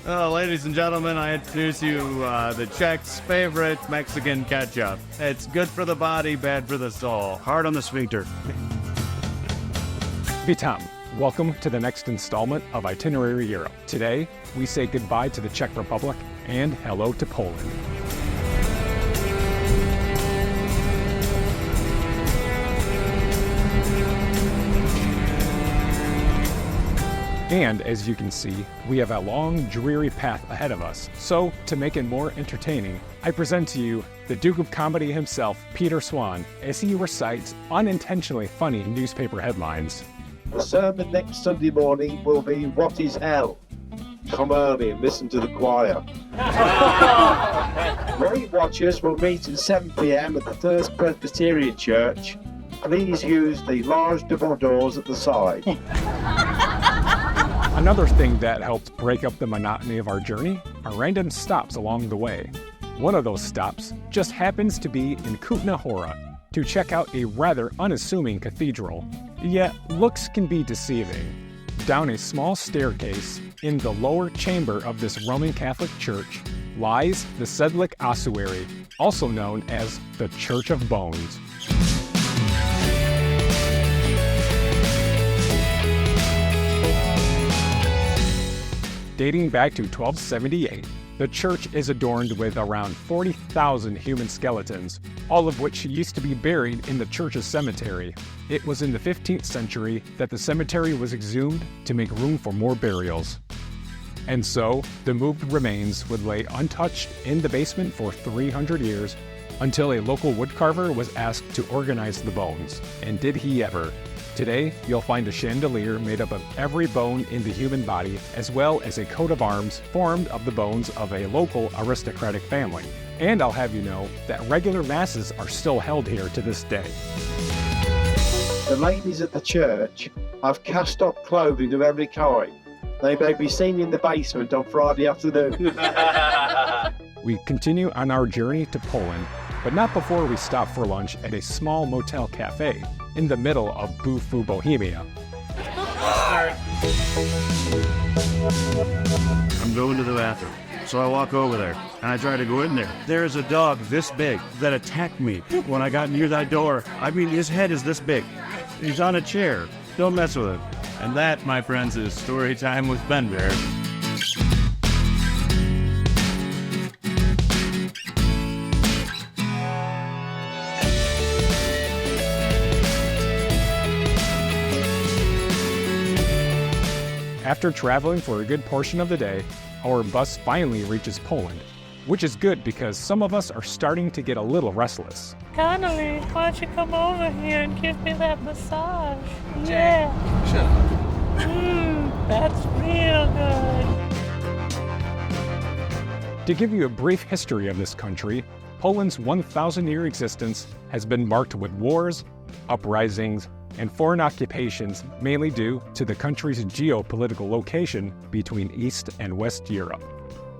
Ladies and gentlemen, I introduce you the Czech's favorite Mexican ketchup. It's good for the body, bad for the soul. Hard on the sphincter. Witam. Welcome to the next installment of Itinerary Europe. Today, we say goodbye to the Czech Republic and hello to Poland. And as you can see, we have a long, dreary path ahead of us. So, to make it more entertaining, I present to you the Duke of Comedy himself, Peter Swan, as he recites unintentionally funny newspaper headlines. The sermon next Sunday morning will be, "What is hell?" Come early and listen to the choir. Weight Watchers will meet at 7 p.m. at the First Presbyterian Church. Please use the large double doors at the side. Another thing that helps break up the monotony of our journey are random stops along the way. One of those stops just happens to be in Kutna Hora to check out a rather unassuming cathedral. Yet looks can be deceiving. Down a small staircase in the lower chamber of this Roman Catholic church lies the Sedlik Ossuary, also known as the Church of Bones. Dating back to 1278, the church is adorned with around 40,000 human skeletons, all of which used to be buried in the church's cemetery. It was in the 15th century that the cemetery was exhumed to make room for more burials. And so, the moved remains would lay untouched in the basement for 300 years until a local woodcarver was asked to organize the bones. And did he ever? Today, you'll find a chandelier made up of every bone in the human body, as well as a coat of arms formed of the bones of a local aristocratic family. And I'll have you know that regular masses are still held here to this day. The ladies at the church have cast-off clothing of every kind. They may be seen in the basement on Friday afternoon. We continue on our journey to Poland, but not before we stop for lunch at a small motel cafe in the middle of Bufu, Bohemia. I'm going to the bathroom. So I walk over there, and I try to go in there. There's a dog this big that attacked me when I got near that door. I mean, his head is this big. He's on a chair. Don't mess with him. And that, my friends, is story time with Ben Bear. After traveling for a good portion of the day, our bus finally reaches Poland, which is good because some of us are starting to get a little restless. Connolly, why don't you come over here and give me that massage? Yeah. Shut up. That's real good. To give you a brief history of this country, Poland's 1,000-year existence has been marked with wars, uprisings, and foreign occupations, mainly due to the country's geopolitical location between East and West Europe.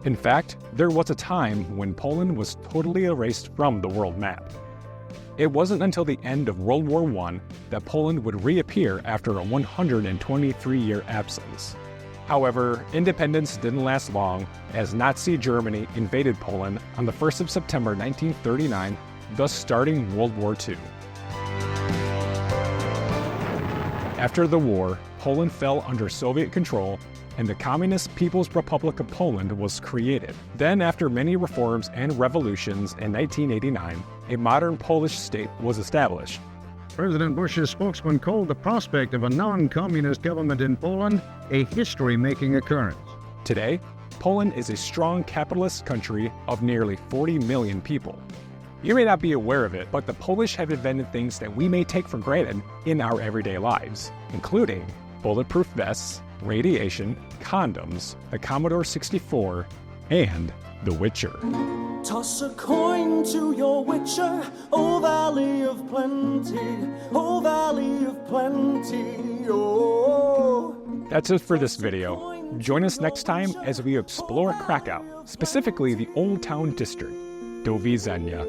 In fact, there was a time when Poland was totally erased from the world map. It wasn't until the end of World War I that Poland would reappear after a 123-year absence. However, independence didn't last long, as Nazi Germany invaded Poland on the 1st of September 1939, thus starting World War II. After the war, Poland fell under Soviet control, and the Communist People's Republic of Poland was created. Then, after many reforms and revolutions in 1989, a modern Polish state was established. President Bush's spokesman called the prospect of a non-communist government in Poland a history-making occurrence. Today, Poland is a strong capitalist country of nearly 40 million people. You may not be aware of it, but the Polish have invented things that we may take for granted in our everyday lives, including bulletproof vests, radiation, condoms, the Commodore 64, and The Witcher. Toss a coin to your witcher, O Valley of Plenty, O Valley of Plenty, oh. That's it for this video. Join us next time as we explore Krakow, specifically the Old Town District. Do widzenia.